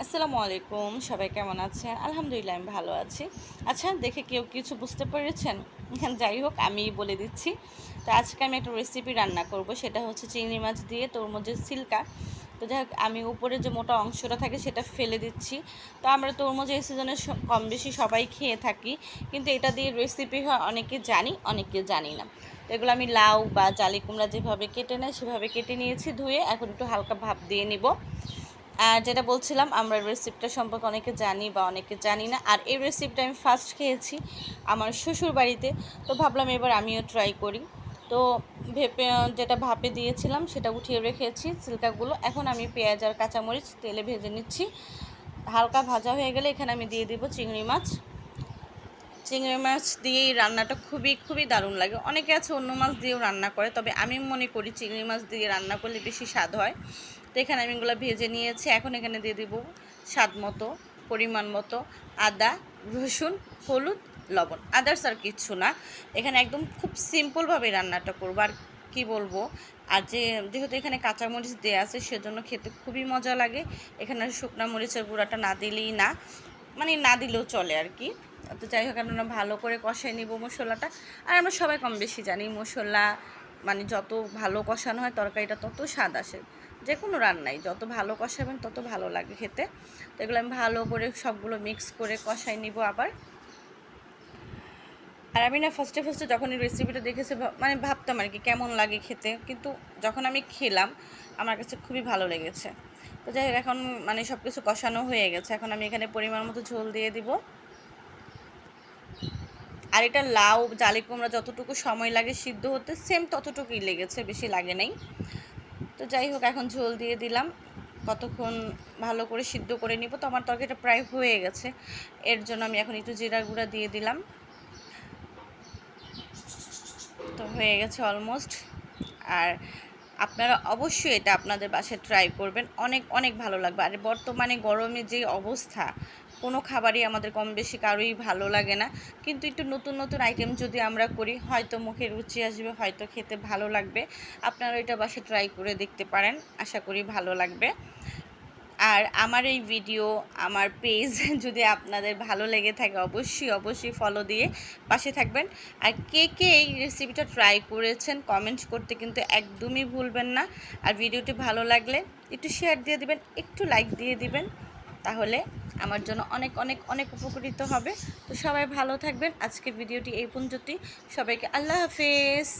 আসসালামু আলাইকুম, সবাই কেমন আছেন? আলহামদুলিল্লাহ আমি ভালো আছি। আচ্ছা, দেখে কেউ কিছু বুঝতে পেরেছেন? যাই হোক আমি বলে দিচ্ছি। তো আজকে আমি একটা রেসিপি রান্না করব, সেটা হচ্ছে চিংড়ি মাছ দিয়ে তরমুজের সিল্কা। তো যাই হোক আমি উপরে যে মোটা অংশটা থাকে সেটা ফেলে দিচ্ছি। তো আমরা তরমুজ এই সিজনে কম বেশি সবাই খেয়ে থাকি, কিন্তু এটা দিয়ে রেসিপি হয় অনেকে জানি, অনেকে জানি না। তো এগুলো আমি লাউ বা জালি কুমড়া যেভাবে কেটে নেয় সেভাবে কেটে নিয়েছি, ধুয়ে এখন একটু হালকা ভাপ দিয়ে নিব। আর যেটা বলছিলাম, আমরা রেসিপিটা সম্পর্কে অনেকে জানি বা অনেকে জানি না। আর এই রেসিপিটা আমি ফার্স্ট খেয়েছি আমার শ্বশুর বাড়িতে, তো ভাবলাম এবার আমিও ট্রাই করি। তো ভেপে যেটা ভাপে দিয়েছিলাম সেটা উঠিয়ে রেখেছি সিল্কাগুলো। এখন আমি পেঁয়াজ আর কাঁচামরিচ তেলে ভেজে নিচ্ছি। হালকা ভাজা হয়ে গেলে এখানে আমি দিয়ে দিব চিংড়ি মাছ। চিংড়ি মাছ দিয়েই রান্নাটা খুবই খুবই দারুণ লাগে। অনেকে আছে অন্য মাছ দিয়েও রান্না করে, তবে আমি মনে করি চিংড়ি মাছ দিয়ে রান্না করলে বেশি স্বাদ হয়। তো এখানে আমি এগুলো ভেজে নিয়েছি। এখন এখানে দিয়ে দিব স্বাদ মতো, পরিমাণ মতো আদা, রসুন, হলুদ, লবণ। আদার্স আর কিচ্ছু না। এখানে একদম খুব সিম্পলভাবে রান্নাটা করবো। আর কী বলবো, আর যেহেতু এখানে কাঁচামরিচ দেওয়া আছে সেজন্য খেতে খুবই মজা লাগে। এখানে শুকনো মরিচের গুঁড়াটা না দিলেই না, মানে না দিলেও চলে আর কি। তো যাই হোক আমরা ভালো করে কষাই নিব মশলাটা। আর আমরা সবাই কম বেশি জানি মশলা মানে যত ভালো কষানো হয় তরকারিটা তত স্বাদ আসে। যে কোনো রান্নাই যত ভালো কষাবেন তত ভালো লাগে খেতে। তো এগুলো আমি ভালো করে সবগুলো মিক্স করে কষাই নিব আবার। আর আমি না ফার্স্টে ফার্স্টে যখন এই রেসিপিটা দেখেছি মানে ভাবতাম আর কি কেমন লাগে খেতে, কিন্তু যখন আমি খেলাম আমার কাছে খুবই ভালো লেগেছে। তো যাই হোক এখন মানে সব কিছু কষানো হয়ে গেছে, এখন আমি এখানে পরিমাণ মতো ঝোল দিয়ে দিব। আর এটা লাউ জালি কুমড়া যতটুকু সময় লাগে সিদ্ধ হতে সেম ততটুকুই লেগেছে, বেশি লাগে নাই। তো যাই হোক এখন ঝোল দিয়ে দিলাম, কতক্ষণ ভালো করে সিদ্ধ করে নিব। তো আমার তরকারিটা প্রায় হয়ে গেছে, এর জন্য আমি এখন একটু জিরা গুঁড়া দিয়ে দিলাম। তো হয়ে গেছে অলমোস্ট। আর আপনারা অবশ্যই এটা আপনাদের বাসায় ট্রাই করবেন, অনেক অনেক ভালো লাগবে। আর বর্তমানে গরমে যে অবস্থা, কোনো খাবারই আমাদের কম বেশি কারোই ভালো লাগে না, কিন্তু একটু নতুন নতুন আইটেম যদি আমরা করি হয়তো মুখে রুচি আসবে, হয়তো খেতে ভালো লাগবে। আপনারা এটা বাসায় ট্রাই করে দেখতে পারেন, আশা করি ভালো লাগবে। আর আমার এই ভিডিও, আমার পেজ যদি আপনাদের ভালো লেগে থাকে অবশ্যই অবশ্যই ফলো দিয়ে পাশে থাকবেন। আর কে কে এই রেসিপিটা ট্রাই করেছেন কমেন্ট করতে কিন্তু একদমই ভুলবেন না। আর ভিডিওটি ভালো লাগলে একটু শেয়ার দিয়ে দিবেন, একটু লাইক দিয়ে দিবেন, তাহলে আমার জন্য অনেক অনেক অনেক উপকৃত হবে। তো সবাই ভালো থাকবেন। আজকে ভিডিওটি এই পর্যন্তই। সবাইকে আল্লাহ হাফেজ।